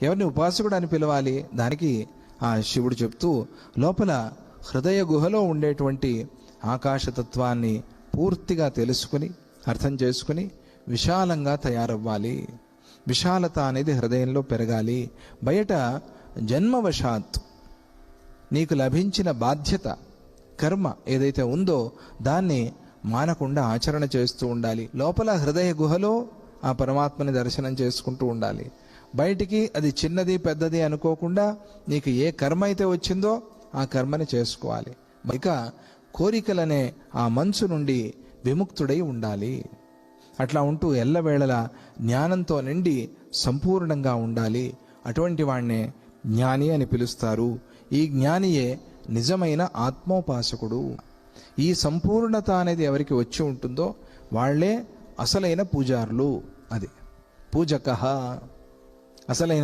ఎవరిని ఉపాసకుడు అని పిలవాలి? దానికి ఆ శివుడు చెప్తూ, లోపల హృదయ గుహలో ఉండేటువంటి ఆకాశతత్వాన్ని పూర్తిగా తెలుసుకుని అర్థం చేసుకుని విశాలంగా తయారవ్వాలి. విశాలత అనేది హృదయంలో పెరగాలి. బయట జన్మవశాత్ నీకు లభించిన బాధ్యత, కర్మ ఏదైతే ఉందో దాన్ని మానకుండా ఆచరణ చేస్తూ ఉండాలి. లోపల హృదయ గుహలో ఆ పరమాత్మని దర్శనం చేసుకుంటూ ఉండాలి. బయటికి అది చిన్నది పెద్దది అనుకోకుండా నీకు ఏ కర్మ అయితే వచ్చిందో ఆ కర్మని చేసుకోవాలి. ఇక కోరికలనే ఆ మనసు నుండి విముక్తుడై ఉండాలి. అట్లా ఉంటూ ఎల్లవేళలా జ్ఞానంతో నిండి సంపూర్ణంగా ఉండాలి. అటువంటి వాణ్ణే జ్ఞాని అని పిలుస్తారు. ఈ జ్ఞానియే నిజమైన ఆత్మోపాసకుడు. ఈ సంపూర్ణత అనేది ఎవరికి వచ్చి ఉంటుందో వాళ్లే అసలైన పూజారులు. అది పూజకః అసలైన